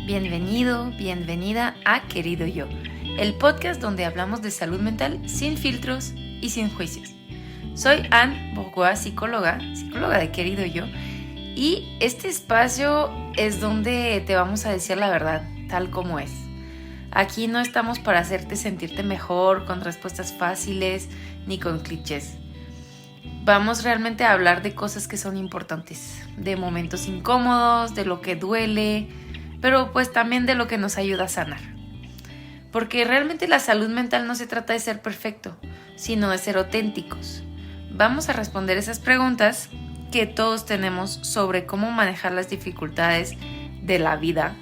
Bienvenido, bienvenida a Querido Yo, el podcast donde hablamos de salud mental sin filtros y sin juicios. Soy Anne Bourgois, psicóloga de Querido Yo, y este espacio es donde te vamos a decir la verdad, tal como es. Aquí no estamos para hacerte sentirte mejor con respuestas fáciles ni con clichés. Vamos realmente a hablar de cosas que son importantes, de momentos incómodos, de lo que duele, pero pues también de lo que nos ayuda a sanar. Porque realmente la salud mental no se trata de ser perfecto, sino de ser auténticos. Vamos a responder esas preguntas que todos tenemos sobre cómo manejar las dificultades de la vida,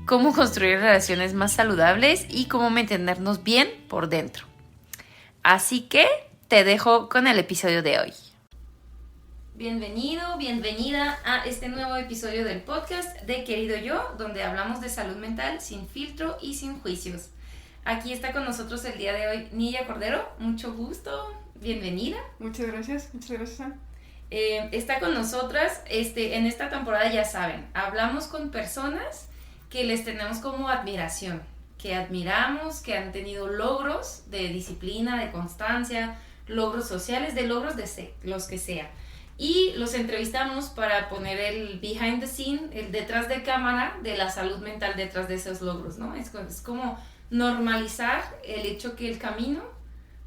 cómo construir relaciones más saludables y cómo mantenernos bien por dentro. Así que te dejo con el episodio de hoy. Bienvenido, bienvenida a este nuevo episodio del podcast de Querido Yo, donde hablamos de salud mental sin filtro y sin juicios. Aquí está con nosotros el día de hoy Nidia Cordero, mucho gusto, bienvenida. Muchas gracias, Ana. Está con nosotras, en esta temporada ya saben, hablamos con personas que les tenemos como admiración, que admiramos, que han tenido logros de disciplina, de constancia, logros sociales, de logros de los que sea. Y los entrevistamos para poner el behind the scene, el detrás de cámara de la salud mental detrás de esos logros, ¿no? Es como normalizar el hecho que el camino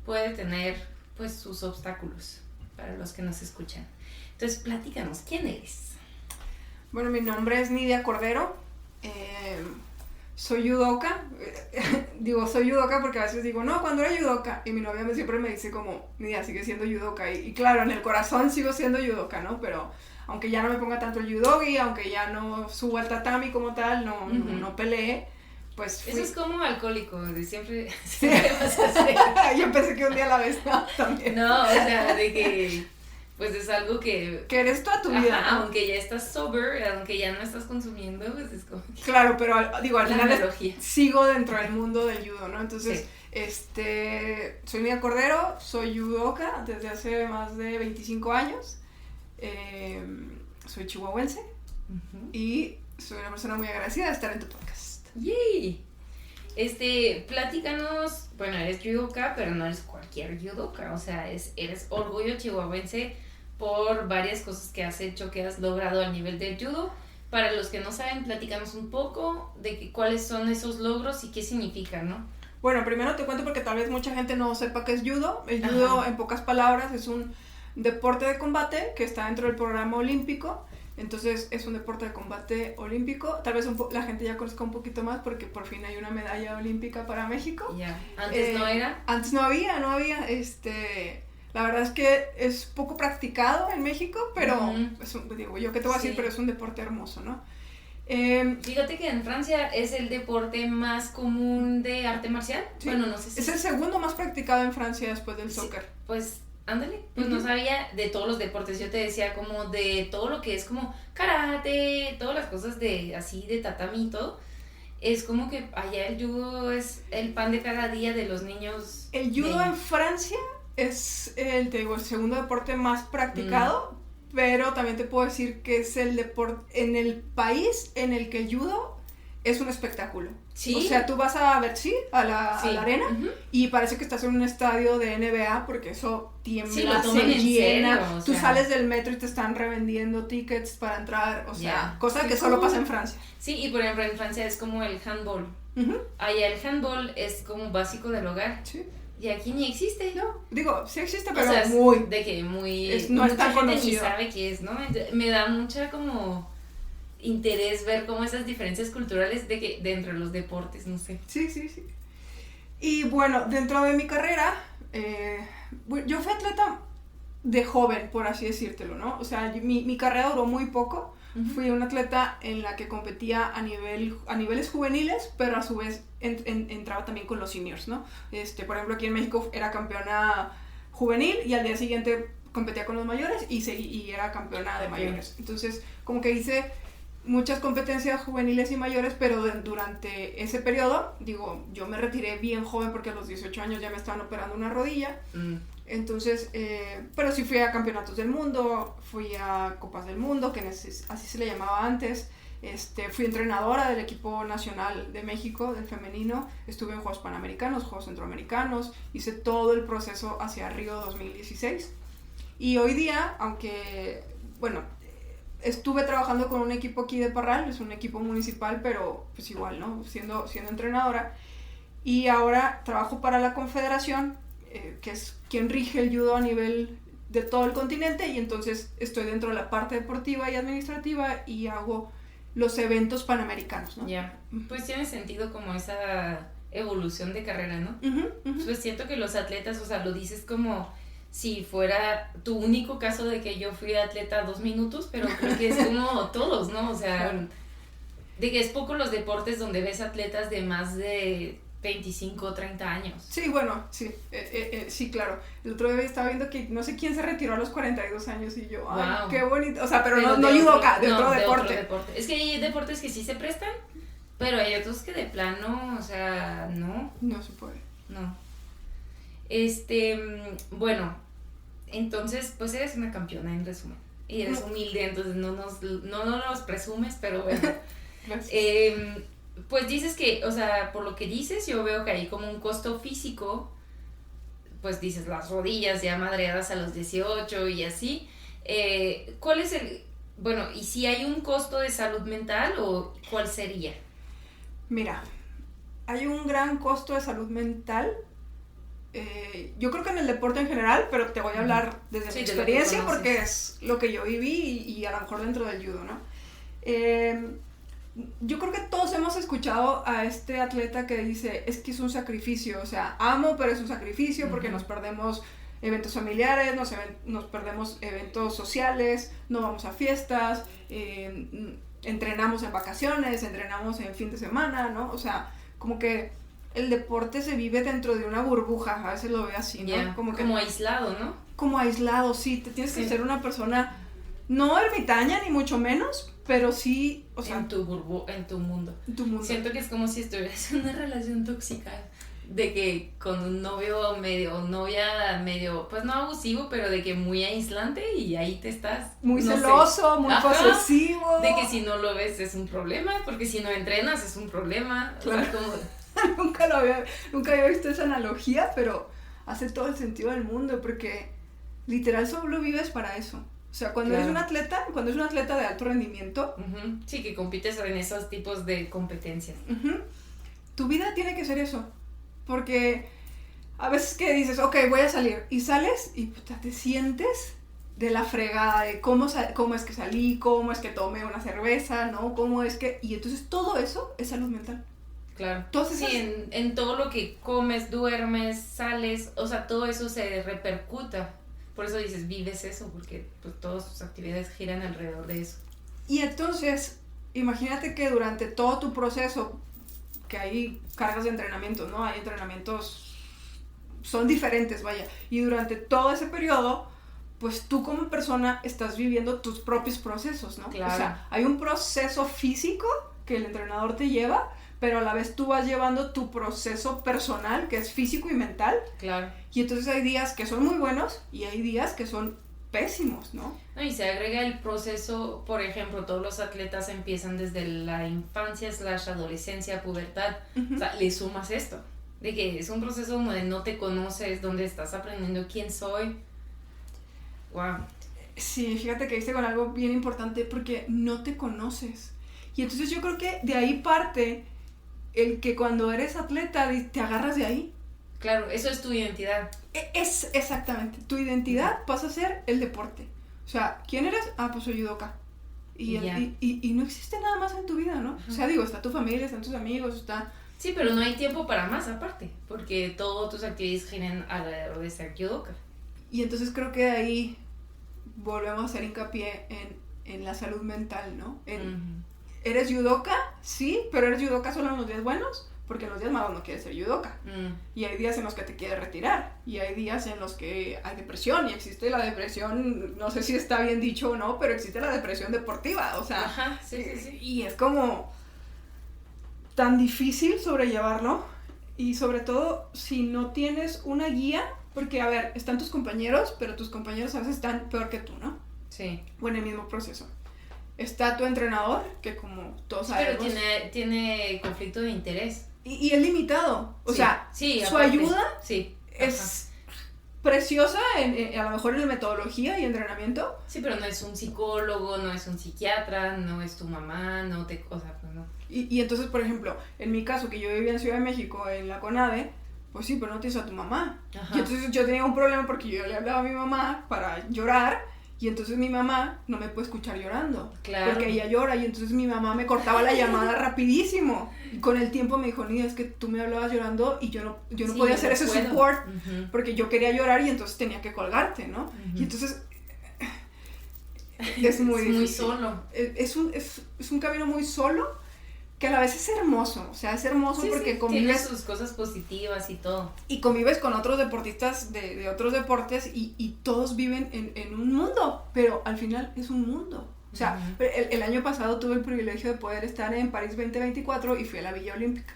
puede tener, pues, sus obstáculos para los que nos escuchan. Entonces, platícanos, ¿quién eres? Bueno, mi nombre es Nidia Cordero. Soy judoka. Soy judoka porque a veces digo, no, cuando era judoka. Y mi novia siempre me dice como, Nidia, sigue siendo judoka. Y claro, en el corazón sigo siendo judoka, ¿no? Pero aunque ya no me ponga tanto el judogi, aunque ya no suba al tatami como tal, no peleé, pues fui. Eso es como alcohólico, de siempre vas a hacer. Yo pensé que un día a la vez también. No, o sea, de que pues es algo que eres toda tu vida, ¿no? Aunque ya estás sober, aunque ya no estás consumiendo, pues es como que... Claro, pero al final sigo dentro del mundo del judo, ¿no? Entonces, sí. Soy Nidia Cordero, soy judoka desde hace más de 25 años. Soy chihuahuense. Y soy una persona muy agradecida de estar en tu podcast. ¡Yay! Platícanos, bueno, eres judoka, pero no eres cualquier judoka, o sea, eres orgullo chihuahuense por varias cosas que has hecho, que has logrado al nivel del judo. Para los que no saben, platícanos un poco de cuáles son esos logros y qué significan, ¿no? Bueno, primero te cuento porque tal vez mucha gente no sepa qué es judo. El judo, en pocas palabras, es un deporte de combate que está dentro del programa olímpico. Entonces es un deporte de combate olímpico. Tal vez la gente ya conozca un poquito más porque por fin hay una medalla olímpica para México. Ya. ¿Antes no era? Antes no había. La verdad es que es poco practicado en México, pero yo qué te voy a decir, pero es un deporte hermoso, ¿no? Fíjate que en Francia es el deporte más común de arte marcial. Sí. Bueno, no sé si... Es el segundo más practicado en Francia después del soccer. Pues... Ándale, pues no sabía de todos los deportes, yo te decía como de todo lo que es como karate, todas las cosas de así de tatami y todo, es como que allá el judo es el pan de cada día de los niños. El judo en Francia es el segundo deporte más practicado, pero también te puedo decir que es el deporte en el país en el que el judo es un espectáculo. ¿Sí? O sea, tú vas a Bercy, a la arena, y parece que estás en un estadio de NBA, porque eso tiembla, se llena. Serio, tú sales del metro y te están revendiendo tickets para entrar, o sea, cosa que solo pasa en Francia. Sí, y por ejemplo en Francia es como el handball. Allá el handball es como básico del hogar. Sí. Y aquí ni existe. No, digo, sí existe, pero no es tan conocido. Ni sabe qué es, ¿no? Me da mucha como... interés ver cómo esas diferencias culturales dentro de los deportes, no sé. Sí. Y bueno, dentro de mi carrera, yo fui atleta de joven, por así decírtelo, ¿no? O sea, mi carrera duró muy poco. Fui una atleta en la que competía a niveles juveniles, pero a su vez entraba también con los seniors, ¿no? Por ejemplo, aquí en México era campeona juvenil y al día siguiente competía con los mayores y era campeona de mayores. Entonces, como que hice muchas competencias juveniles y mayores, pero durante ese periodo, yo me retiré bien joven porque a los 18 años ya me estaban operando una rodilla. Entonces, pero sí fui a campeonatos del mundo, fui a copas del mundo, que así se le llamaba antes, Fui entrenadora del equipo nacional de México, del femenino, estuve en Juegos Panamericanos, Juegos Centroamericanos, hice todo el proceso hacia Río 2016. Y hoy día, aunque, bueno, estuve trabajando con un equipo aquí de Parral, es un equipo municipal, pero pues igual, ¿no? Siendo entrenadora. Y ahora trabajo para la Confederación, que es quien rige el judo a nivel de todo el continente, y entonces estoy dentro de la parte deportiva y administrativa y hago los eventos panamericanos, ¿no? Ya, pues tiene sentido como esa evolución de carrera, ¿no? Pues siento que los atletas, o sea, lo dices como si fuera tu único caso de que yo fui atleta 2 minutos, pero creo que es como todos, ¿no? O sea, de que es poco los deportes donde ves atletas de más de 25 o 30 años. Sí, bueno, sí, sí, claro. El otro día estaba viendo que no sé quién se retiró a los 42 años y yo, ay, wow, qué bonito. O sea, pero no judoka, de otro deporte. Es que hay deportes que sí se prestan, pero hay otros que de plano, o sea, no. No se puede. No. Bueno, entonces, pues eres una campeona en resumen. Y eres humilde, entonces no nos presumes, pero bueno. Gracias. Pues dices que, o sea, por lo que dices, yo veo que hay como un costo físico, pues dices las rodillas ya madreadas a los 18 y así. ¿Cuál es bueno, y si hay un costo de salud mental o cuál sería? Mira, hay un gran costo de salud mental. Yo creo que en el deporte en general, pero te voy a hablar desde mi experiencia porque es lo que yo viví y a lo mejor dentro del judo, ¿no? Yo creo que todos hemos escuchado a este atleta que dice, es que es un sacrificio, o sea, amo, pero es un sacrificio porque nos perdemos eventos familiares, nos perdemos eventos sociales, no vamos a fiestas, entrenamos en vacaciones, entrenamos en fin de semana, ¿no? O sea, como que el deporte se vive dentro de una burbuja, a veces lo veo así, ¿no? Yeah, como aislado, ¿no? Como aislado, sí, te tienes que ser una persona no ermitaña ni mucho menos, pero sí, o sea, en tu mundo. Siento que es como si estuvieras en una relación tóxica, de que con un novio novia medio, pues no abusivo, pero de que muy aislante y ahí te estás. Muy celoso, muy posesivo. De que si no lo ves es un problema, porque si no entrenas es un problema. Claro. O sea, como... nunca había visto esa analogía, pero hace todo el sentido del mundo, porque literal solo vives para eso. O sea, cuando eres un atleta de alto rendimiento... Sí, que compites en esos tipos de competencias. Tu vida tiene que ser eso. Porque a veces que dices, ok, voy a salir. Y sales y puta, te sientes de la fregada de cómo es que salí, cómo es que tomé una cerveza, ¿no? Cómo es que... Y entonces todo eso es salud mental. Claro. Entonces, sí, en todo lo que comes, duermes, sales, o sea, todo eso se repercuta. Por eso dices, vives eso, porque pues, todas tus actividades giran alrededor de eso. Y entonces, imagínate que durante todo tu proceso, que hay cargas de entrenamiento, ¿no? Hay entrenamientos, son diferentes, vaya. Y durante todo ese periodo, pues tú como persona estás viviendo tus propios procesos, ¿no? Claro. O sea, hay un proceso físico que el entrenador te lleva, pero a la vez tú vas llevando tu proceso personal, que es físico y mental. Claro. Y entonces hay días que son muy buenos y hay días que son pésimos, ¿no? No, y se agrega el proceso, por ejemplo, todos los atletas empiezan desde la infancia / adolescencia, pubertad. O sea, le sumas esto, de que es un proceso donde no te conoces, donde estás aprendiendo quién soy. Wow. Sí, fíjate que dice con algo bien importante, porque no te conoces. Y entonces yo creo que de ahí parte el que cuando eres atleta te agarras de ahí. Claro, eso es tu identidad. Es exactamente, tu identidad pasa a ser el deporte. O sea, ¿quién eres? Ah, pues soy judoka. Y no existe nada más en tu vida, ¿no? O sea, digo, está tu familia, están tus amigos, está... Sí, pero no hay tiempo para más aparte, porque todas tus actividades giran alrededor de ser judoka. Y entonces creo que de ahí volvemos a hacer hincapié en la salud mental, ¿no? ¿Eres judoka? Sí, pero eres judoka solo en los días buenos, porque en los días malos no quieres ser judoka. Y hay días en los que te quieres retirar, y hay días en los que hay depresión, y existe la depresión, no sé si está bien dicho o no, pero existe la depresión deportiva, o sea... Ajá, sí. Y es como tan difícil sobrellevarlo, y sobre todo si no tienes una guía, porque, a ver, están tus compañeros, pero tus compañeros a veces están peor que tú, ¿no? Sí. O en el mismo proceso. está tu entrenador, que como todos sabemos... Pero tiene conflicto de interés. Y es limitado. O sea, sí, su aparte, ayuda sí, es preciosa a lo mejor en metodología y entrenamiento. Sí, pero no es un psicólogo, no es un psiquiatra, no es tu mamá, o sea, pues no. Y entonces, por ejemplo, en mi caso, que yo vivía en Ciudad de México, en la CONADE, pues sí, pero no tienes a tu mamá. Ajá. Y entonces yo tenía un problema porque yo le hablaba a mi mamá para llorar, y entonces mi mamá no me puede escuchar llorando. Claro. Porque ella llora, y entonces mi mamá me cortaba la llamada rapidísimo. Y con el tiempo me dijo, Nidia, es que tú me hablabas llorando y yo no podía hacer ese support, porque yo quería llorar y entonces tenía que colgarte, ¿no? Y entonces es muy difícil. Muy solo. Es un camino muy solo, que a la vez es hermoso. O sea, es hermoso porque convives... Tiene sus cosas positivas y todo. Y convives con otros deportistas de otros deportes y todos viven en un mundo, pero al final es un mundo. O sea, el año pasado tuve el privilegio de poder estar en París 2024 y fui a la Villa Olímpica.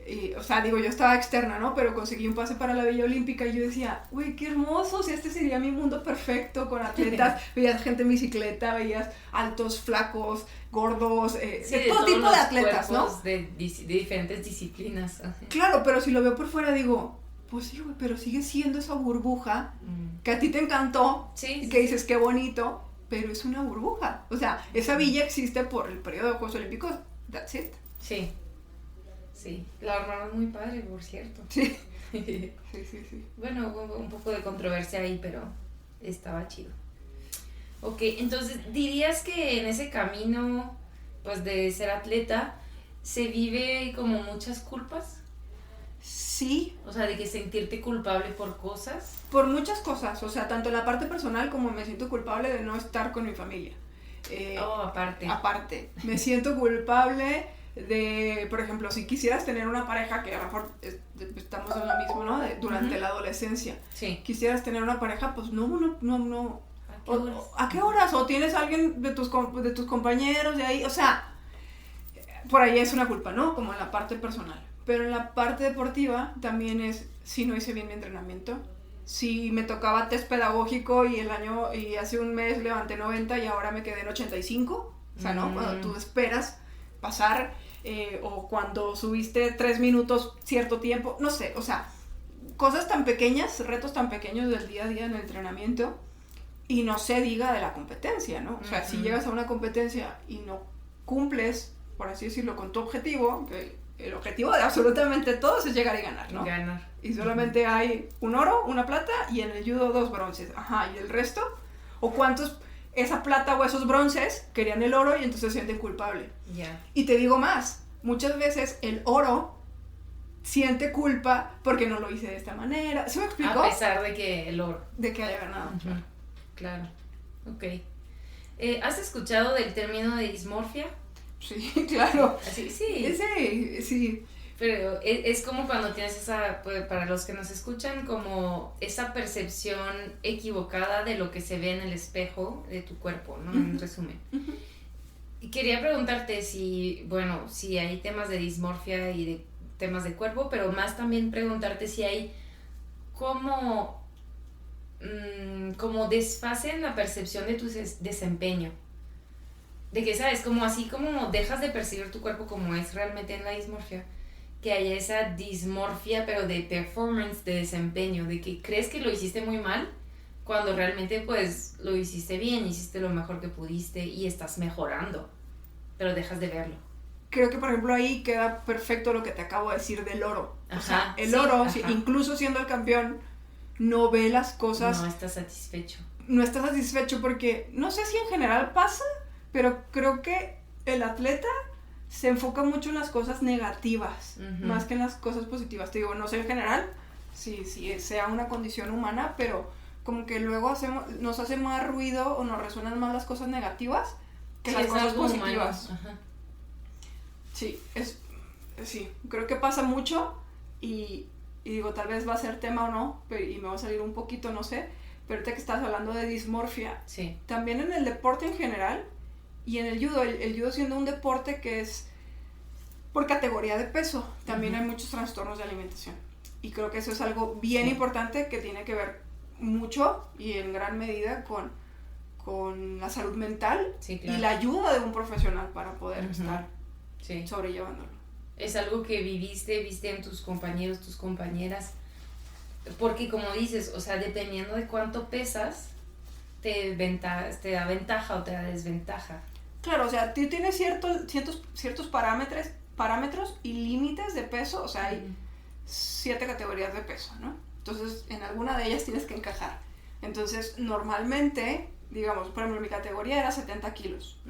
Y, o sea, digo, yo estaba externa, ¿no? Pero conseguí un pase para la Villa Olímpica y yo decía, uy, qué hermoso, o sea, este sería mi mundo perfecto, con atletas, veías gente en bicicleta, veías altos, flacos, gordos, de todo tipo de atletas, ¿no? De diferentes disciplinas. Claro, pero si lo veo por fuera digo, pues sí, güey, pero sigue siendo esa burbuja que a ti te encantó y que dices, qué bonito, pero es una burbuja. O sea, esa villa existe por el periodo de Juegos Olímpicos, that's it. Sí. Sí, la armaron muy padre, por cierto. Sí. Sí. Bueno, hubo un poco de controversia ahí, pero estaba chido. Ok, entonces, ¿dirías que en ese camino, pues, de ser atleta, se vive como muchas culpas? Sí. O sea, de que sentirte culpable por cosas. Por muchas cosas, o sea, tanto en la parte personal como me siento culpable de no estar con mi familia. Aparte. Aparte, me siento culpable de, por ejemplo, si quisieras tener una pareja, que a lo mejor estamos en lo mismo, ¿no? Durante la adolescencia. Sí. Quisieras tener una pareja, pues no. ¿A qué horas? ¿A qué horas? O tienes a alguien de tus compañeros de ahí, o sea, por ahí es una culpa, ¿no? Como en la parte personal. Pero en la parte deportiva también es, si no hice bien mi entrenamiento, si me tocaba test pedagógico y hace un mes levanté 90 y ahora me quedé en 85, o sea, ¿no? Cuando tú esperas pasar, o cuando subiste 3 minutos cierto tiempo, no sé, o sea, cosas tan pequeñas, retos tan pequeños del día a día en el entrenamiento, y no se diga de la competencia, ¿no? O sea, si llegas a una competencia y no cumples, por así decirlo, con tu objetivo, que el objetivo de absolutamente todos es llegar y ganar, ¿no? Ganar. Y solamente hay un oro, una plata, y en el judo 2 bronces. Ajá, ¿y el resto? ¿O cuántos, esa plata o esos bronces, querían el oro y entonces se sienten culpables? Yeah. Y te digo más, muchas veces el oro siente culpa porque no lo hice de esta manera. ¿Sí me explico? A pesar de que el oro. De que haya ganado. Claro. Ok. ¿Has escuchado del término de dismorfia? Sí, claro. Así, sí. Sí. Pero es como cuando tienes esa, pues, para los que nos escuchan, como esa percepción equivocada de lo que se ve en el espejo de tu cuerpo, ¿no? En resumen. Y quería preguntarte si hay temas de dismorfia y de temas de cuerpo, pero más también preguntarte si hay como desfase en la percepción de tu desempeño. De que, ¿sabes? Como así como dejas de percibir tu cuerpo como es realmente en la dismorfia, que haya esa dismorfia, pero de performance, de desempeño, de que crees que lo hiciste muy mal, cuando realmente, pues, lo hiciste bien, hiciste lo mejor que pudiste y estás mejorando, pero dejas de verlo. Creo que, por ejemplo, ahí queda perfecto lo que te acabo de decir del oro. Ajá, o sea, el oro, incluso siendo el campeón, no ve las cosas... No está satisfecho. No está satisfecho porque, no sé si en general pasa, pero creo que el atleta se enfoca mucho en las cosas negativas, más que en las cosas positivas. Te digo, no sé en general si sea una condición humana, pero como que luego nos hace más ruido o nos resuenan más las cosas negativas que las cosas positivas. Sí, sí, creo que pasa mucho y digo, tal vez va a ser tema o no, y me va a salir un poquito, no sé, pero ahorita que estás hablando de dismorfia, sí. También en el deporte en general y en el judo, el judo siendo un deporte que es por categoría de peso, también hay muchos trastornos de alimentación. Y creo que eso es algo bien importante que tiene que ver mucho y en gran medida con con la salud mental Sí, claro. y la ayuda de un profesional para poder estar Sí. sobrellevándolo. Es algo que viste en tus compañeros, tus compañeras, porque como dices, o sea, dependiendo de cuánto pesas, te da ventaja o te da desventaja. Claro, o sea, tú tienes ciertos parámetros y límites de peso, o sea, hay 7 categorías de peso, ¿no? Entonces, en alguna de ellas tienes que encajar. Entonces, normalmente, digamos, por ejemplo, mi categoría era 70 kilos.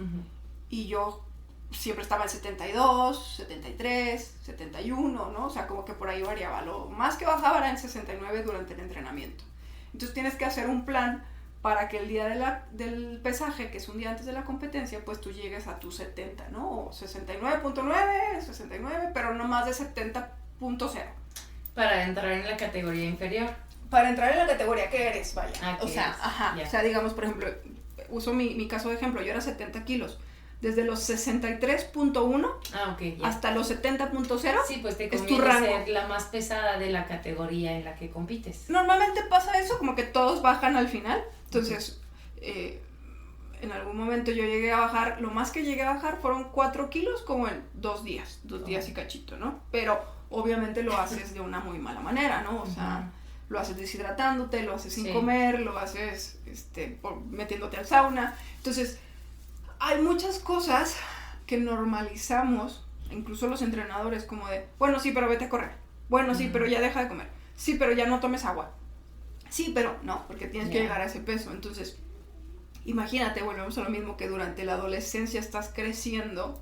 Y yo siempre estaba en 72, 73, 71, ¿no? O sea, como que por ahí variaba. Lo más que bajaba era en 69 durante el entrenamiento. Entonces, tienes que hacer un plan para que el día del pesaje, que es un día antes de la competencia, pues tú llegues a tu 70, ¿no? O 69.9, 69, pero no más de 70.0. Para entrar en la categoría inferior. Para entrar en la categoría que eres, vaya. O sea, o sea, digamos, por ejemplo, uso mi caso de ejemplo, yo era 70 kilos. Desde los 63.1 hasta los 70.0 sí, pues te es tu conviene rango. ser la más pesada de la categoría en la que compites. Normalmente pasa eso, como que todos bajan al final. Entonces, en algún momento yo llegué a bajar, lo más que llegué a bajar fueron 4 kilos como en 2 días y cachito, ¿no? Pero obviamente lo haces de una muy mala manera, ¿no? O sea, lo haces deshidratándote, lo haces sin comer, lo haces metiéndote al sauna. Entonces, hay muchas cosas que normalizamos, incluso los entrenadores, como de, bueno, sí, pero vete a correr. Bueno, sí, pero ya deja de comer. Sí, pero ya no tomes agua. Sí, pero no, porque tienes que llegar a ese peso. Entonces, imagínate, volvemos a lo mismo, que durante la adolescencia estás creciendo,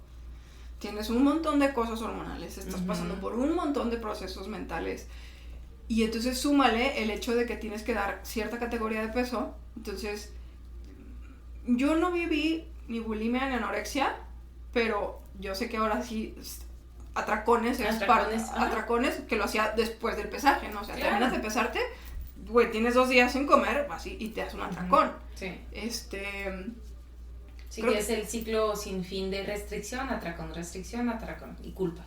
tienes un montón de cosas hormonales, estás pasando por un montón de procesos mentales, y entonces súmale el hecho de que tienes que dar cierta categoría de peso. Entonces, yo no viví ni bulimia ni anorexia, pero yo sé que ahora sí atracones que lo hacía después del pesaje, ¿no? O sea, terminas de pesarte, güey, tienes 2 días sin comer, así, y te das un atracón. Sí. Sí, que es el ciclo sin fin de restricción, atracón, y culpa.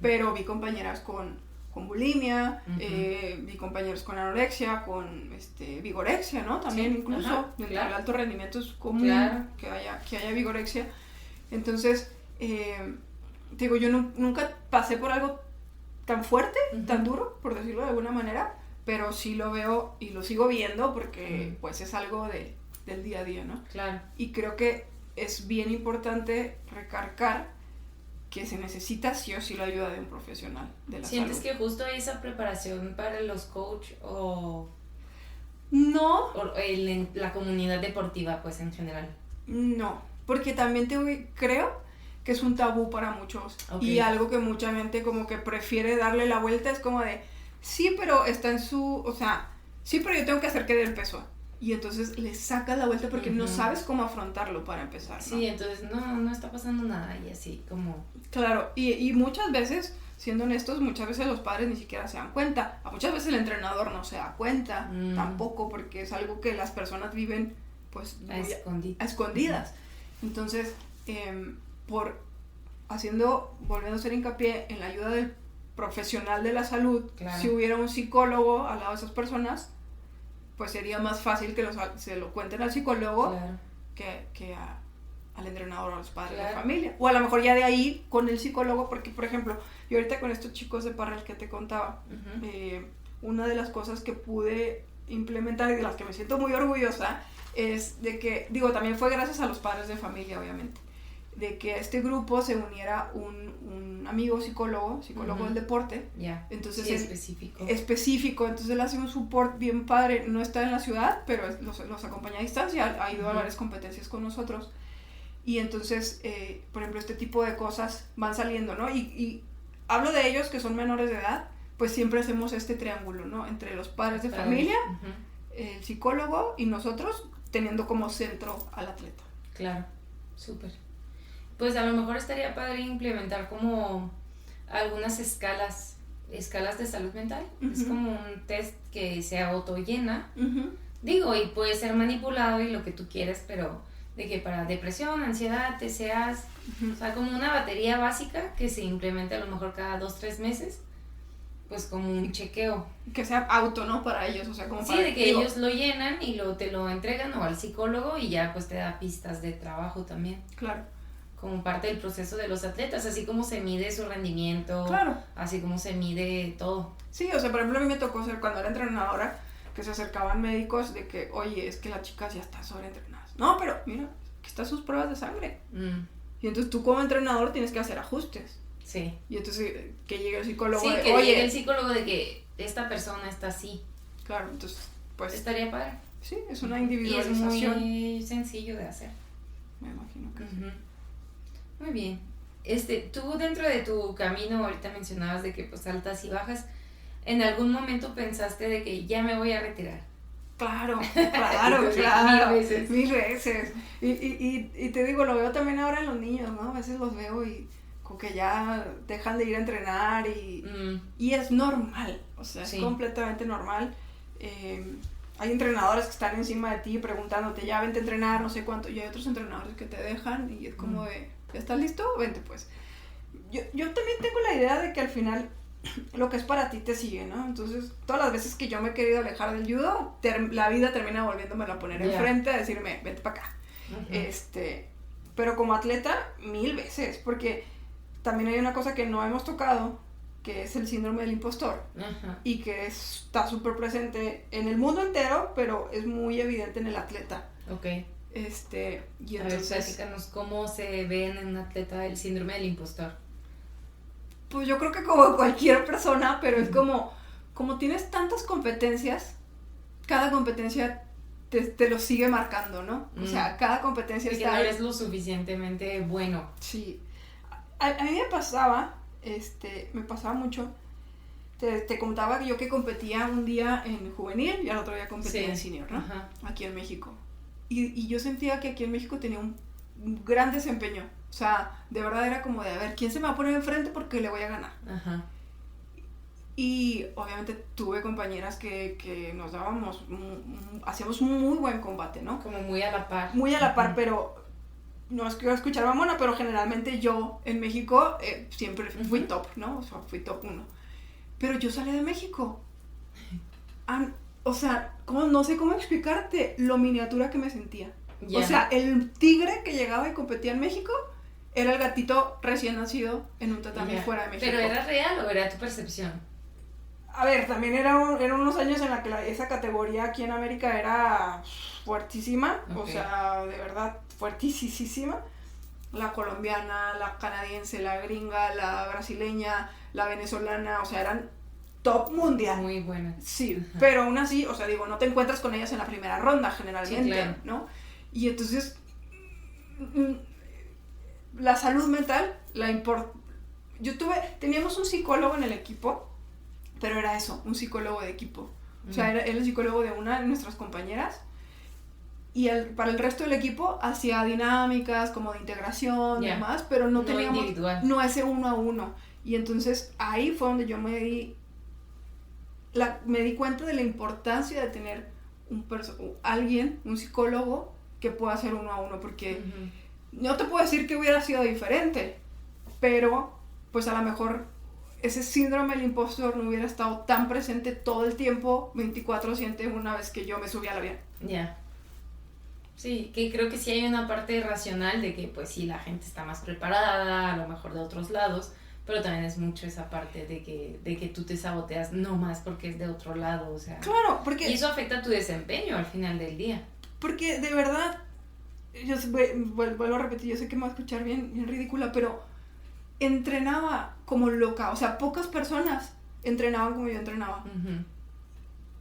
Pero vi compañeras con bulimia, vi compañeros con anorexia, con vigorexia, ¿no? También incluso dentro del alto rendimiento es común que haya vigorexia. Entonces, te digo, yo nunca pasé por algo tan fuerte, tan duro, por decirlo de alguna manera, pero sí lo veo y lo sigo viendo porque pues es algo del día a día, ¿no? Claro. Y creo que es bien importante recargar que se necesita sí o sí la ayuda de un profesional de la salud. ¿Sientes que justo hay esa preparación para los coach o no, o en la comunidad deportiva, pues, en general? No, porque también creo que es un tabú para muchos, y algo que mucha gente como que prefiere darle la vuelta, es como de, sí, pero está en o sea, sí, pero yo tengo que hacer que dé el peso. Y entonces le sacas la vuelta porque no sabes cómo afrontarlo para empezar, ¿no? Sí, entonces no está pasando nada y así como... Claro, y muchas veces, siendo honestos, muchas veces los padres ni siquiera se dan cuenta. Muchas veces el entrenador no se da cuenta tampoco, porque es algo que las personas viven pues a escondidas. Entonces, volviendo a hacer hincapié en la ayuda del profesional de la salud, si hubiera un psicólogo al lado de esas personas, pues sería más fácil que se lo cuenten al psicólogo que al entrenador o a los padres de familia. O a lo mejor ya de ahí con el psicólogo, porque por ejemplo, yo ahorita con estos chicos de Parral que te contaba, una de las cosas que pude implementar y de las que me siento muy orgullosa es de que, digo, también fue gracias a los padres de familia, obviamente, de que a este grupo se uniera un amigo psicólogo del deporte. Entonces específico, entonces él hace un support bien padre, no está en la ciudad, pero los acompaña a distancia, ha ido a varias competencias con nosotros, y entonces, por ejemplo, este tipo de cosas van saliendo, ¿no? Y hablo de ellos que son menores de edad, pues siempre hacemos este triángulo, ¿no? Entre los padres de familia, el psicólogo y nosotros, teniendo como centro al atleta. Claro, súper. Pues a lo mejor estaría padre implementar como algunas escalas de salud mental. Es como un test que se autollena. Digo, y puede ser manipulado y lo que tú quieras, pero de que para depresión, ansiedad, TCAs, o sea, como una batería básica que se implementa a lo mejor cada 2-3 meses pues como un chequeo. Que sea auto, ¿no? Para ellos, o sea, como Sí, para... de que ellos lo llenan y te lo entregan o al psicólogo y ya pues te da pistas de trabajo también. Claro. Como parte del proceso de los atletas, así como se mide su rendimiento, claro, así como se mide todo. Sí, o sea, por ejemplo, a mí me tocó ser cuando era entrenadora, que se acercaban médicos de que, oye, es que las chicas ya están sobreentrenadas. No, pero mira, aquí están sus pruebas de sangre. Y entonces tú como entrenador tienes que hacer ajustes. Sí. Y entonces que llegue el psicólogo sí, de, que oye, llegue el psicólogo de que esta persona está así. Claro, entonces, pues... Estaría padre. Sí, es una individualización. Y es muy sencillo de hacer. Me imagino que sí. Muy bien. Tú dentro de tu camino, ahorita mencionabas de que pues altas y bajas, ¿en algún momento pensaste de que ya me voy a retirar? Claro, Entonces, claro. Mil veces. Y te digo, lo veo también ahora en los niños, ¿no? A veces los veo y como que ya dejan de ir a entrenar y es normal, o sea, es completamente normal. Hay entrenadores que están encima de ti preguntándote, ya vente a entrenar, no sé cuánto, y hay otros entrenadores que te dejan y es como de, ¿ya estás listo? Vente pues. Yo también tengo la idea de que al final lo que es para ti te sigue, ¿no? Entonces, todas las veces que yo me he querido alejar del judo, la vida termina volviéndomelo a poner enfrente, a decirme, vente para acá. Pero como atleta, 1000 veces, porque también hay una cosa que no hemos tocado, que es el síndrome del impostor, y que está súper presente en el mundo entero, pero es muy evidente en el atleta. Ok. Y entonces... A ver, platícanos, ¿cómo se ve en un atleta el síndrome del impostor? Pues yo creo que como cualquier persona, pero es como tienes tantas competencias, cada competencia te lo sigue marcando, ¿no? O sea, cada competencia está... Porque no eres lo suficientemente bueno. Sí. A mí me pasaba mucho, te contaba que yo que competía un día en juvenil y al otro día competía en senior, ¿no? Aquí en México. Y yo sentía que aquí en México tenía un gran desempeño. O sea, de verdad era como de, a ver, ¿quién se me va a poner enfrente porque le voy a ganar? Y obviamente tuve compañeras que nos dábamos, hacíamos un muy buen combate, ¿no? Como muy a la par. Muy a la par, pero no es que quiero escuchar mamona, pero generalmente yo en México siempre fui top, ¿no? O sea, fui top 1. Pero yo salí de México. O sea, no sé cómo explicarte lo miniatura que me sentía. O sea, el tigre que llegaba y competía en México era el gatito recién nacido en un tatami fuera de México. ¿Pero era real o era tu percepción? A ver, también eran unos años en la que esa categoría aquí en América era fuertísima, o sea, de verdad, fuertísima. La colombiana, la canadiense, la gringa, la brasileña, la venezolana, o sea, eran top mundial. Muy buenas. Sí, pero aún así, o sea, digo, no te encuentras con ellas en la primera ronda generalmente, sí, claro. ¿no? Y entonces, la salud mental, teníamos un psicólogo en el equipo, pero era eso, un psicólogo de equipo. O sea, era el psicólogo de una de nuestras compañeras, y para el resto del equipo hacía dinámicas como de integración y demás, pero no teníamos individual. No ese 1 a 1. Y entonces ahí fue donde yo me di cuenta de la importancia de tener un psicólogo que pueda hacer 1 a 1, porque no te puedo decir que hubiera sido diferente, pero pues a lo mejor ese síndrome del impostor no hubiera estado tan presente todo el tiempo, 24/7, una vez que yo me subí al avión. Sí, que creo que sí hay una parte racional de que pues sí, la gente está más preparada, a lo mejor de otros lados, pero también es mucho esa parte de que tú te saboteas no más porque es de otro lado, o sea... Claro, porque... Y eso afecta tu desempeño al final del día. Porque de verdad, yo vuelvo a repetir, yo sé que me va a escuchar bien ridícula, pero entrenaba como loca, o sea, pocas personas entrenaban como yo entrenaba.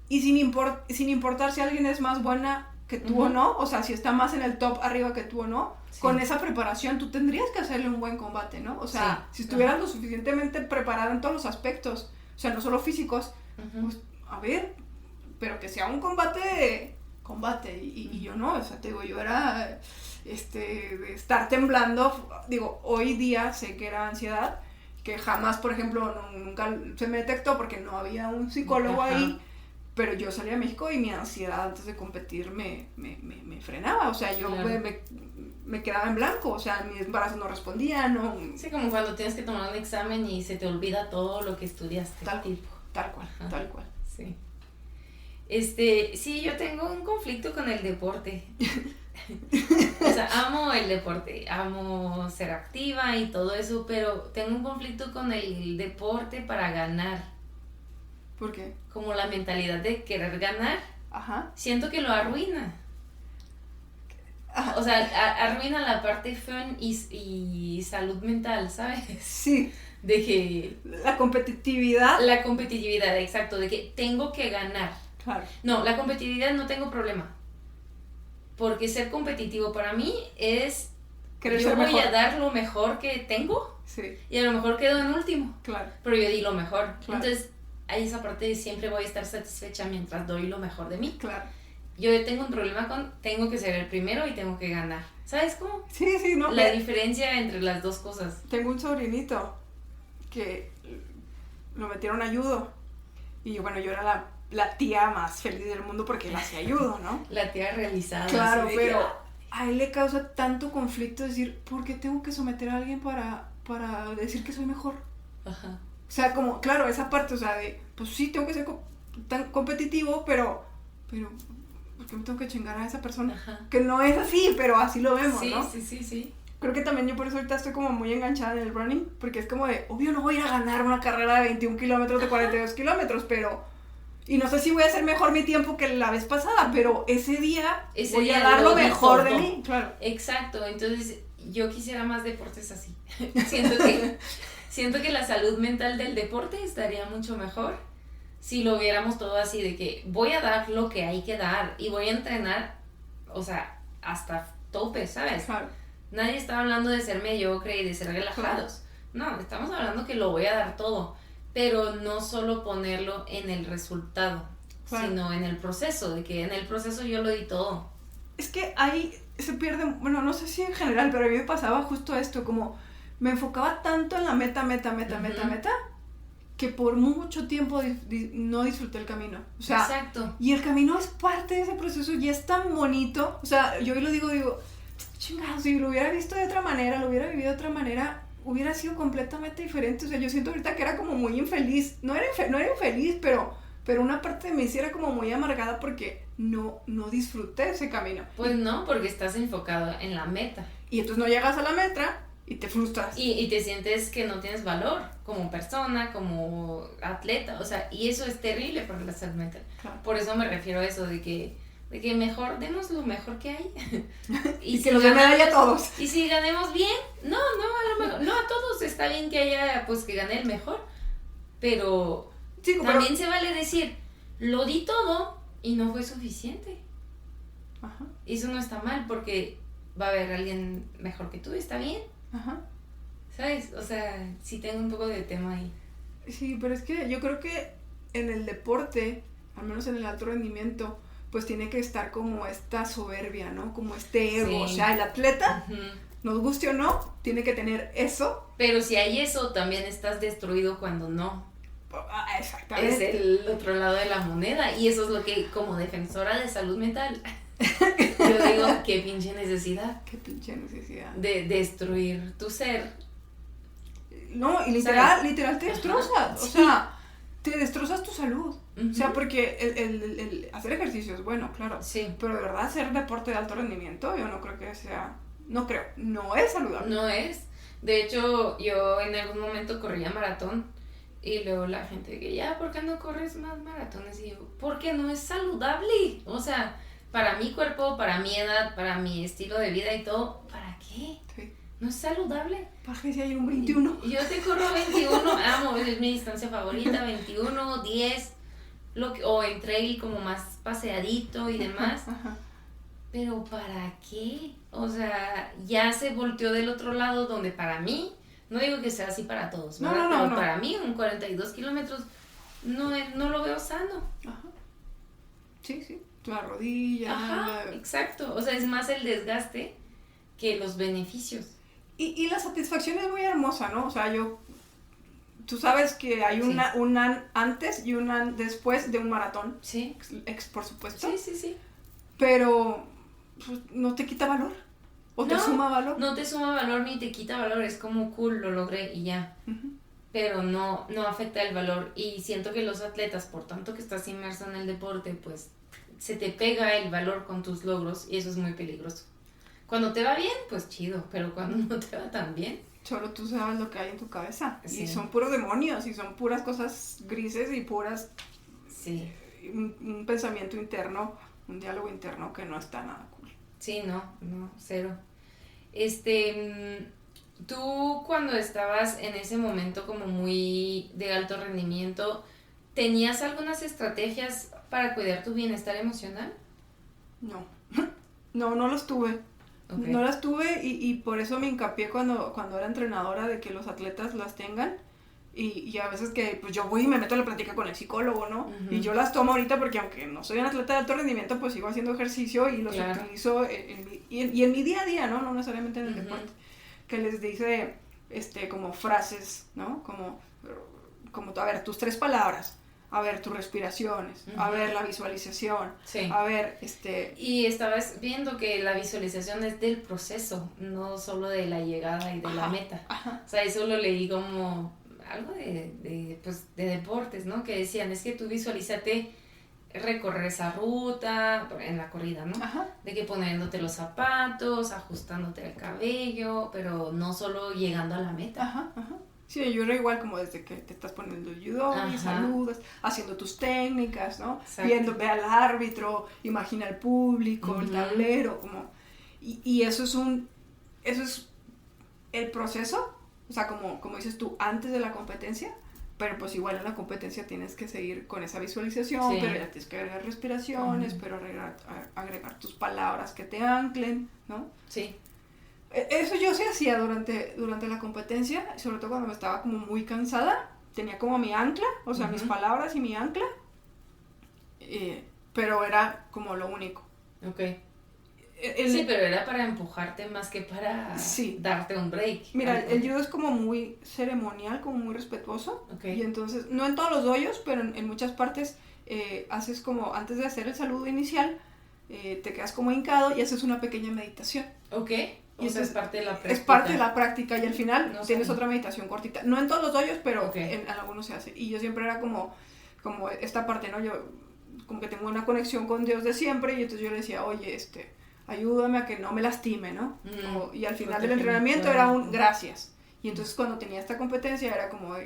Y sin importar si alguien es más buena que tú o no, o sea, si está más en el top arriba que tú o no, con esa preparación tú tendrías que hacerle un buen combate, ¿no? O sea, si estuvieras lo suficientemente preparada en todos los aspectos, o sea, no solo físicos, pues, a ver, pero que sea un combate, y yo no, o sea, te digo, yo era, de estar temblando, digo, hoy día sé que era ansiedad, que jamás, por ejemplo, nunca se me detectó porque no había un psicólogo ahí, pero yo salí a México y mi ansiedad antes de competir me frenaba, o sea, yo me quedaba en blanco, o sea, mis brazos no respondían, no... Sí, como cuando tienes que tomar un examen y se te olvida todo lo que estudiaste. Tal cual, Ajá. tal cual. Sí. Sí, yo tengo un conflicto con el deporte. O sea, amo el deporte, amo ser activa y todo eso, pero tengo un conflicto con el deporte para ganar. ¿Por qué? Como la mentalidad de querer ganar, Ajá. siento que lo arruina. Ajá. O sea, arruina la parte fun y salud mental, ¿sabes? Sí, De que la competitividad. la competitividad, exacto, de que tengo que ganar. Claro. No, la competitividad no tengo problema. Porque ser competitivo para mí es Querer yo ser voy mejor. a dar lo mejor que tengo Sí, y a lo mejor quedo en último, claro. pero yo di lo mejor. Claro. Entonces, hay esa parte de siempre voy a estar satisfecha mientras doy lo mejor de mí. Claro. Yo tengo un problema con tengo que ser el primero y tengo que ganar. ¿Sabes cómo? Sí, sí, no. La diferencia entre las dos cosas. Tengo un sobrinito que lo metieron a judo. Y bueno, yo era la tía más feliz del mundo porque él hacía judo, ¿no? La tía realizada. Claro, así de pero que, a él le causa tanto conflicto decir, ¿por qué tengo que someter a alguien para decir que soy mejor? ajá. O sea, como, claro, esa parte, o sea, de, pues sí, tengo que ser tan competitivo, pero, ¿por qué me tengo que chingar a esa persona? Ajá. Que no es así, pero así lo vemos, Sí, ¿no? sí. Creo que también yo por eso ahorita estoy como muy enganchada en el running, porque es como de, obvio no voy a ir a ganar una carrera de 21 kilómetros, de 42 kilómetros, pero, y no sé si voy a hacer mejor mi tiempo que la vez pasada, pero ese día voy día a dar lo di mejor de todo. mí, claro. Exacto, entonces yo quisiera más deportes así. Siento que la salud mental del deporte estaría mucho mejor si lo viéramos todo así, de que voy a dar lo que hay que dar y voy a entrenar, o sea, hasta tope, ¿sabes? Claro. Nadie está hablando de ser mediocre y de ser relajados. No, estamos hablando que lo voy a dar todo, pero no solo ponerlo en el resultado, Claro. sino en el proceso, de que en el proceso yo lo di todo. Es que ahí se pierde, bueno, no sé si en general, pero a mí me pasaba justo esto, como me enfocaba tanto en la meta, que por mucho tiempo no disfruté el camino. O sea, exacto. y el camino es parte de ese proceso y es tan bonito. O sea, yo hoy lo digo, chingado, si lo hubiera visto de otra manera, lo hubiera vivido de otra manera, hubiera sido completamente diferente. O sea, yo siento ahorita que era como muy infeliz. No era infeliz, pero una parte de mí sí era como muy amargada porque no disfruté ese camino. Pues no, porque estás enfocado en la meta. Y entonces no llegas a la meta y te frustras. Y te sientes que no tienes valor como persona, como atleta, o sea, y eso es terrible para la salud mental. Claro. Por eso me refiero a eso, de que mejor demos lo mejor que hay. Y que nos den medalla a todos. Y si ganemos bien, no, a lo mejor, no a todos, está bien que haya, pues que gane el mejor, pero Sí, también se vale decir, lo di todo y no fue suficiente. Ajá. Y eso no está mal porque va a haber alguien mejor que tú, está bien. Ajá. ¿Sabes? O sea, sí tengo un poco de tema ahí. Sí, pero es que yo creo que en el deporte, al menos en el alto rendimiento, pues tiene que estar como esta soberbia, ¿no? Como este ego. Sí. O sea, el atleta, Uh-huh. nos guste o no, tiene que tener eso. Pero si hay eso, también estás destruido cuando no. Es Exactamente. el otro lado de la moneda. Y eso es lo que, como defensora de salud mental, yo digo, qué pinche necesidad Qué pinche necesidad. de destruir tu ser. No, y ¿Sabes? literal te destrozas. Ajá, O sí. sea, te destrozas tu salud. Uh-huh. O sea, porque el hacer ejercicio es bueno, claro. Sí. Pero de verdad hacer deporte de alto rendimiento, yo no creo que sea... no es saludable. No es. De hecho, yo en algún momento corría maratón y luego la gente que ya, ¿por qué no corres más maratones? Y yo, porque no es saludable. O sea, para mi cuerpo, para mi edad, para mi estilo de vida y todo, ¿para qué? Sí. No es saludable. ¿Para qué si hay un 21? Yo te corro 21, amo, es mi distancia favorita, 21, 10, o en trail como más paseadito y demás. Ajá. Pero ¿para qué? O sea, ya se volteó del otro lado donde para mí, no digo que sea así para todos, ¿verdad? No. Pero para mí un 42 kilómetros no lo veo sano. Ajá. Sí. La rodilla. Ajá, exacto. O sea, es más el desgaste que los beneficios. Y la satisfacción es muy hermosa, ¿no? O sea, tú sabes que hay Sí. un antes y un después de un maratón. Sí. Por supuesto. Sí. Pero pues, no te quita valor. O te No, suma valor. No te suma valor ni te quita valor, es como cool, lo logré y ya. Uh-huh. pero no afecta el valor. Y siento que los atletas, por tanto que estás inmerso en el deporte, pues se te pega el valor con tus logros y eso es muy peligroso. Cuando te va bien, pues chido, pero cuando no te va tan bien... Solo tú sabes lo que hay en tu cabeza. Sí. Y son puros demonios, y son puras cosas grises y puras... Sí. Un pensamiento interno, un diálogo interno que no está nada cool. Sí, no, cero. Tú cuando estabas en ese momento como muy de alto rendimiento, ¿tenías algunas estrategias para cuidar tu bienestar emocional? No, no las tuve. Okay. No las tuve y por eso me hincapié cuando era entrenadora de que los atletas las tengan. Y a veces que pues yo voy y me meto a la plática con el psicólogo, ¿no? Uh-huh. Y yo las tomo ahorita porque aunque no soy un atleta de alto rendimiento, pues sigo haciendo ejercicio y los utilizo en mi día a día, ¿no? No necesariamente en el deporte. Que les dice como frases, ¿no? Como a ver, tus 3 palabras, a ver, tus respiraciones, a ver, la visualización, a ver, Y estabas viendo que la visualización es del proceso, no solo de la llegada y de la meta. Ajá. O sea, eso lo leí como... algo de deportes, ¿no? Que decían, es que tú visualízate recorrer esa ruta en la corrida, ¿no? Ajá. De que poniéndote los zapatos, ajustándote el cabello, pero no solo llegando a la meta. Ajá. Sí, yo era igual como desde que te estás poniendo el judo y saludas, haciendo tus técnicas, ¿no? Exacto. Ve al árbitro, imagina al público, el tablero, como... Y eso es el proceso. O sea, como dices tú, antes de la competencia, pero pues igual en la competencia tienes que seguir con esa visualización, pero ya tienes que agregar respiraciones, pero agregar tus palabras que te anclen, ¿no? Sí. Eso yo sí hacía durante la competencia, sobre todo cuando me estaba como muy cansada, tenía como mi ancla, o sea, mis palabras y mi ancla, pero era como lo único. Okay. Sí, pero era para empujarte más que para darte un break. Mira, el judo es como muy ceremonial, como muy respetuoso. Okay. Y entonces, no en todos los doyos, pero en muchas partes haces como, antes de hacer el saludo inicial, te quedas como hincado y haces una pequeña meditación. Ok. O sea, es parte de la práctica. Es parte de la práctica y al final tienes otra meditación cortita. No en todos los doyos, pero en algunos se hace. Y yo siempre era como esta parte, ¿no? Yo como que tengo una conexión con Dios de siempre y entonces yo le decía, oye, ayúdame a que no me lastime, ¿no? Y al final del entrenamiento era un gracias. Y entonces cuando tenía esta competencia era como,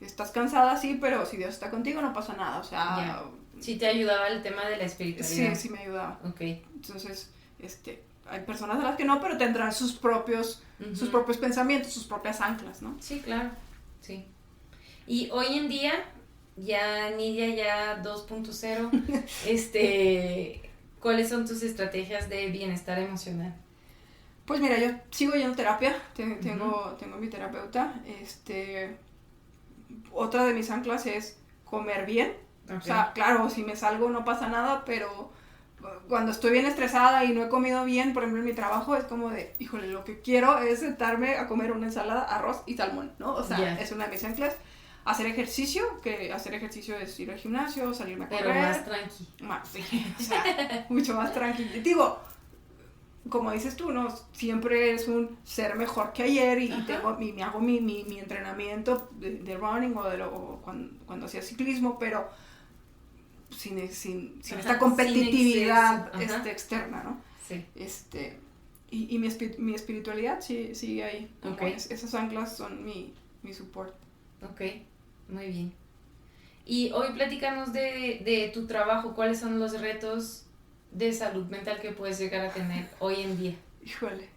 estás cansada, sí, pero si Dios está contigo no pasa nada, o sea... Sí te ayudaba el tema de la espiritualidad. Sí me ayudaba. Okay. Entonces, hay personas a las que no, pero tendrán sus propios pensamientos, sus propias anclas, ¿no? Sí, claro, sí. Y hoy en día, ya Nidia ya 2.0, ¿cuáles son tus estrategias de bienestar emocional? Pues mira, yo sigo yendo a terapia, tengo mi terapeuta. Otra de mis anclas es comer bien. Okay. O sea, claro, si me salgo no pasa nada, pero cuando estoy bien estresada y no he comido bien, por ejemplo en mi trabajo, es como de, híjole, lo que quiero es sentarme a comer una ensalada, arroz y salmón, ¿no? O sea, es una de mis anclas. Hacer ejercicio, que hacer ejercicio es ir al gimnasio, salirme a correr. Pero más tranqui. Sí, o sea, mucho más tranqui. Digo, como dices tú, ¿no? Siempre es un ser mejor que ayer y me hago mi entrenamiento de running o cuando hacía ciclismo, pero sin esta competitividad externa, ¿no? Sí. Y mi espiritualidad sigue ahí. Okay. Esas anclas son mi support. Ok. Muy bien. Y hoy platícanos de tu trabajo. ¿Cuáles son los retos de salud mental que puedes llegar a tener hoy en día? Híjole.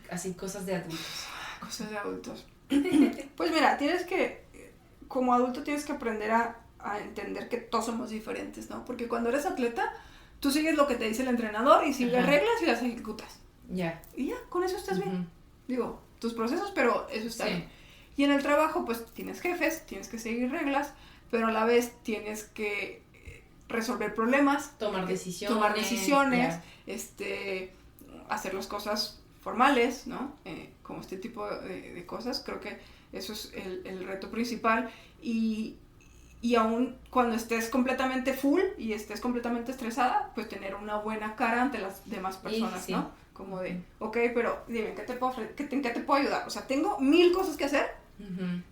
Así, cosas de adultos. Cosas de adultos. Pues mira, como adulto tienes que aprender a entender que todos somos diferentes, ¿no? Porque cuando eres atleta, tú sigues lo que te dice el entrenador y sigues reglas y las ejecutas. Ya. Y ya, con eso estás bien. Digo, tus procesos, pero eso está bien. Y en el trabajo, pues, tienes jefes, tienes que seguir reglas, pero a la vez tienes que resolver problemas. Tomar decisiones. Hacer las cosas formales, ¿no? Como este tipo de cosas. Creo que eso es el reto principal. Y aún cuando estés completamente full y estés completamente estresada, pues tener una buena cara ante las demás personas, ¿no? Como de, ok, pero dime, ¿qué te puedo ayudar? O sea, tengo 1000 cosas que hacer,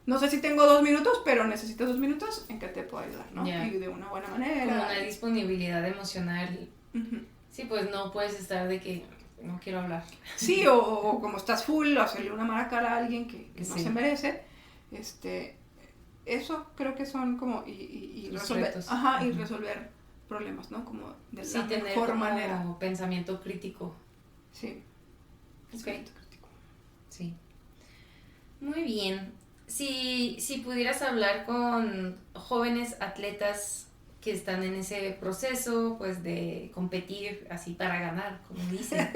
No sé si tengo 2 minutos, pero necesitas 2 minutos, ¿en qué te puedo ayudar, no? Yeah. Y de una buena manera. Como una disponibilidad emocional. Uh-huh. Sí, pues no puedes estar de que no quiero hablar. Sí, o como estás full, o hacerle una mala cara a alguien que no se merece. Eso creo que son como... Y resolver, retos. Y resolver problemas, ¿no? Como de la mejor como manera. Como pensamiento crítico. Sí. Pensamiento crítico. Sí. Muy bien. Si pudieras hablar con jóvenes atletas que están en ese proceso, pues de competir así para ganar, como dicen,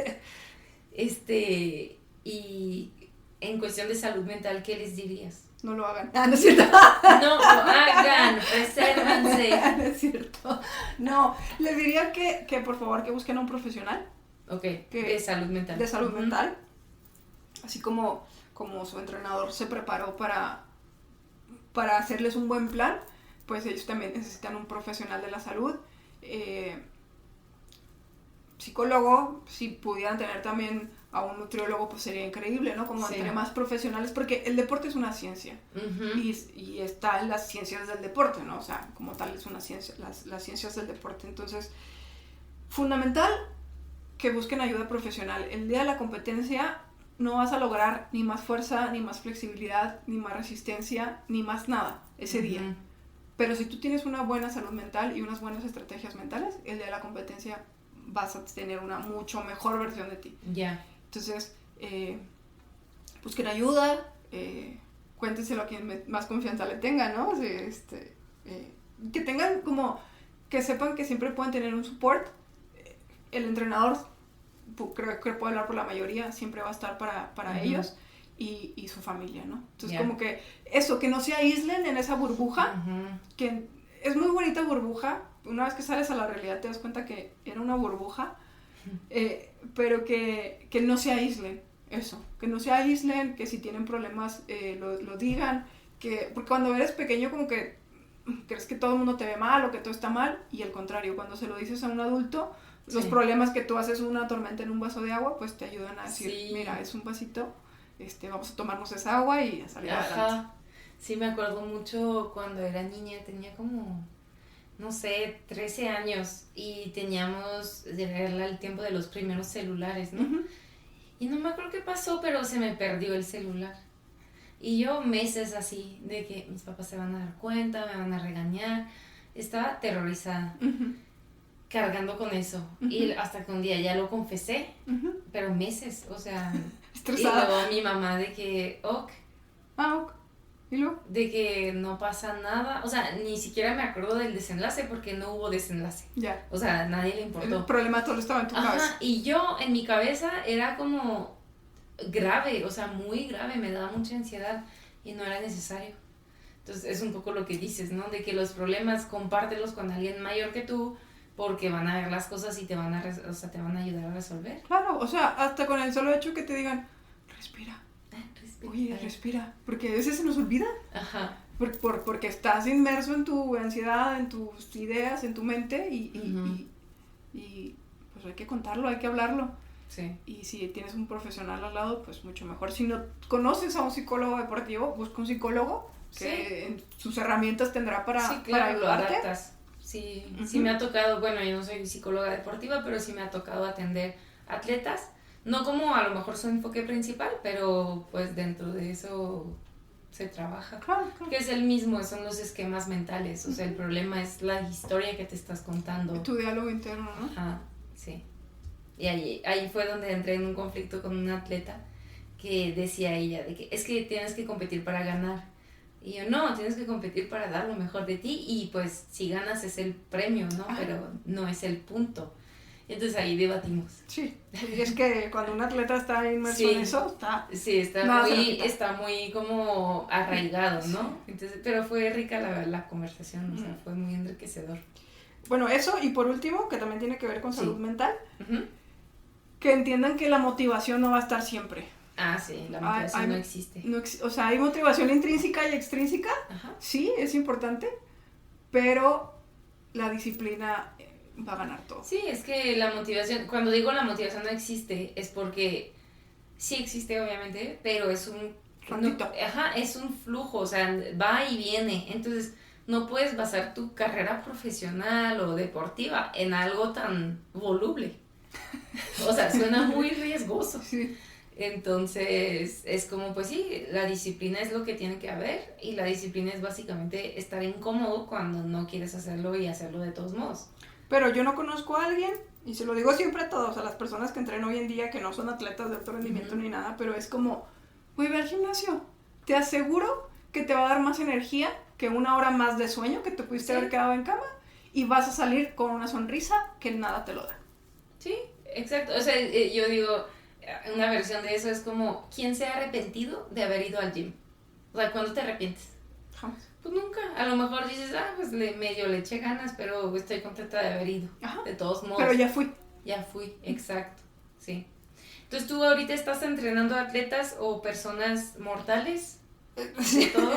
y en cuestión de salud mental, ¿qué les dirías? No lo hagan. No es cierto. No lo hagan, resérvense. No es cierto. No, les diría que por favor que busquen a un profesional. Ok, de salud mental. De salud mental. Así como su entrenador se preparó para hacerles un buen plan, pues ellos también necesitan un profesional de la salud. Psicólogo, si pudieran tener también a un nutriólogo, pues sería increíble, ¿no? Como entre más profesionales, porque el deporte es una ciencia, y está en las ciencias del deporte, ¿no? O sea, como tal es una ciencia, las ciencias del deporte. Entonces, fundamental que busquen ayuda profesional. El día de la competencia no vas a lograr ni más fuerza, ni más flexibilidad, ni más resistencia, ni más nada ese día. Pero si tú tienes una buena salud mental y unas buenas estrategias mentales, el día de la competencia vas a tener una mucho mejor versión de ti. Ya. Entonces, busquen ayuda, cuéntenselo a quien más confianza le tenga, ¿no? Que tengan como, que sepan que siempre pueden tener un support. El entrenador, creo que puedo hablar por la mayoría, siempre va a estar para ellos y su familia, ¿no? Entonces, como que eso, que no se aíslen en esa burbuja, que es muy bonita burbuja. Una vez que sales a la realidad te das cuenta que era una burbuja, pero que no se aíslen, eso, que no se aíslen, que si tienen problemas lo digan, porque cuando eres pequeño como que crees que todo el mundo te ve mal o que todo está mal, y al contrario, cuando se lo dices a un adulto, los problemas que tú haces una tormenta en un vaso de agua, pues te ayudan a decir, mira, es un vasito, vamos a tomarnos esa agua y a salir adelante. Sí, me acuerdo mucho cuando era niña, tenía como, no sé, 13 años, y teníamos, era el tiempo de los primeros celulares, ¿no? Y no me acuerdo qué pasó, pero se me perdió el celular. Y yo meses así, de que mis papás se van a dar cuenta, me van a regañar. Estaba aterrorizada, cargando con eso. Y hasta que un día ya lo confesé, pero meses, o sea... Estresada. Y luego mi mamá de que, ok. ¿Y luego? De que no pasa nada, o sea, ni siquiera me acuerdo del desenlace porque no hubo desenlace. Ya. O sea, a nadie le importó. El problema todo estaba en tu cabeza. Y yo, en mi cabeza, era como grave, o sea, muy grave, me daba mucha ansiedad y no era necesario. Entonces, es un poco lo que dices, ¿no? De que los problemas, compártelos con alguien mayor que tú, porque van a ver las cosas y te van a ayudar a resolver. Claro, o sea, hasta con el solo hecho que te digan, respira. Oye, respira, porque a veces se nos olvida. Porque estás inmerso en tu ansiedad, en tus ideas, en tu mente, y pues hay que contarlo, hay que hablarlo. Sí. Y si tienes un profesional al lado, pues mucho mejor. Si no conoces a un psicólogo deportivo, busca un psicólogo que en sus herramientas tendrá para ayudarte. Lo adaptas. Sí, sí me ha tocado, bueno, yo no soy psicóloga deportiva, pero sí me ha tocado atender atletas. No como a lo mejor su enfoque principal, pero pues dentro de eso se trabaja. Claro. Que es el mismo, son los esquemas mentales. O sea, el problema es la historia que te estás contando. Tu diálogo interno, ¿no? Sí. Y ahí fue donde entré en un conflicto con una atleta que decía ella, de que es que tienes que competir para ganar. Y yo, no, tienes que competir para dar lo mejor de ti, y pues si ganas es el premio, ¿no? Pero no es el punto. Entonces ahí debatimos. Sí, y es que cuando un atleta está inmerso en eso, está muy como arraigado, ¿no? Entonces, pero fue rica la conversación, o sea, fue muy enriquecedor. Bueno, eso, y por último, que también tiene que ver con salud mental, que entiendan que la motivación no va a estar siempre. Sí, la motivación no existe. O sea, hay motivación intrínseca y extrínseca, sí, es importante, pero la disciplina va a ganar todo. Sí, es que la motivación, cuando digo la motivación no existe, es porque sí existe obviamente, pero es un ratito. Es un flujo, o sea, va y viene. Entonces, no puedes basar tu carrera profesional o deportiva en algo tan voluble. O sea, suena muy riesgoso. Sí. Entonces, es como, pues sí, la disciplina es lo que tiene que haber, y la disciplina es básicamente estar incómodo cuando no quieres hacerlo y hacerlo de todos modos. Pero yo no conozco a alguien, y se lo digo siempre a todos, a las personas que entrenan hoy en día, que no son atletas de alto rendimiento ni nada, pero es como, güey, ve al gimnasio. Te aseguro que te va a dar más energía que una hora más de sueño que te pudiste haber quedado en cama, y vas a salir con una sonrisa que nada te lo da. Sí, exacto. O sea, yo digo, una versión de eso es como, ¿quién se ha arrepentido de haber ido al gym? O sea, ¿cuándo te arrepientes? Jamás. Pues nunca. A lo mejor dices, pues medio le eché ganas, pero estoy contenta de haber ido. Ajá. De todos modos. Pero ya fui. Ya fui, exacto. Sí. Entonces, ¿tú ahorita estás entrenando atletas o personas mortales? Sí, todo?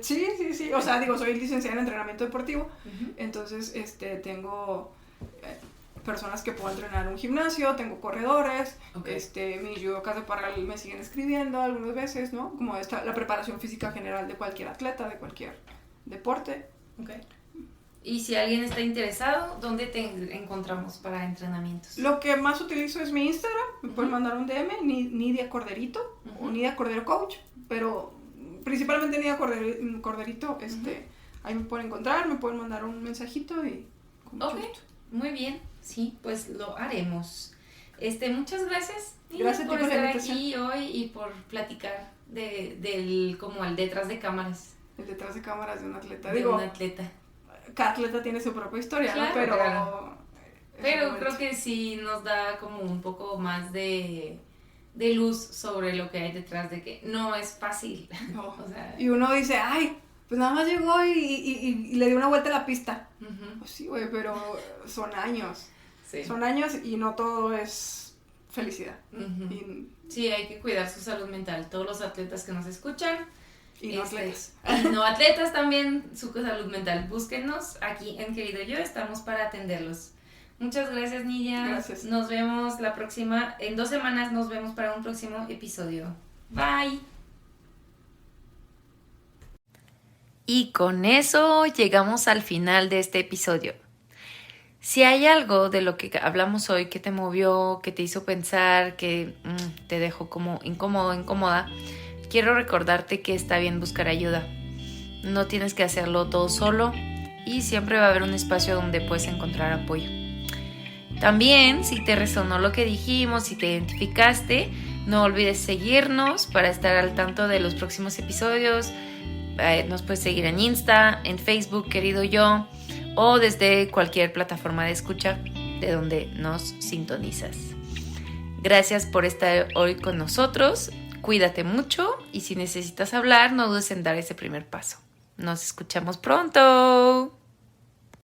Sí. O sea, digo, soy licenciada en entrenamiento deportivo. Entonces, tengo personas que puedo entrenar en un gimnasio, tengo corredores, mis judocas de parral me siguen escribiendo algunas veces, ¿no? Como la preparación física general de cualquier atleta, de cualquier deporte. Okay. Y si alguien está interesado, ¿dónde te encontramos para entrenamientos? Lo que más utilizo es mi Instagram, me pueden mandar un DM, Nidia Corderito, o Nidia Cordero Coach, pero principalmente Nidia Corderito, ahí me pueden encontrar, me pueden mandar un mensajito y con mucho gusto. Muy bien, sí, pues lo haremos. Muchas gracias, Nidia, gracias por estar aquí hoy y por platicar del como el detrás de cámaras. El detrás de cámaras de un atleta. De un atleta. Cada atleta tiene su propia historia, claro, ¿no? Pero creo que sí nos da como un poco más de luz sobre lo que hay detrás, de que no es fácil. No. O sea, y uno dice, ay, pues nada más llegó y le dio una vuelta a la pista. Pues sí, güey, pero son años. Sí. Son años y no todo es felicidad. Sí, hay que cuidar su salud mental. Todos los atletas que nos escuchan. Y no atletas. Y no atletas también, su salud mental. Búsquenos aquí en Querido Yo, estamos para atenderlos. Muchas gracias, Nidia. Gracias. Nos vemos la próxima, en 2 semanas nos vemos para un próximo episodio. Bye. Y con eso llegamos al final de este episodio. Si hay algo de lo que hablamos hoy que te movió, que te hizo pensar, que te dejó como incómodo, incómoda, quiero recordarte que está bien buscar ayuda. No tienes que hacerlo todo solo y siempre va a haber un espacio donde puedes encontrar apoyo. También, si te resonó lo que dijimos, si te identificaste, no olvides seguirnos para estar al tanto de los próximos episodios. Nos puedes seguir en Insta, en Facebook, Querido Yo, o desde cualquier plataforma de escucha de donde nos sintonizas. Gracias por estar hoy con nosotros. Cuídate mucho y si necesitas hablar, no dudes en dar ese primer paso. Nos escuchamos pronto.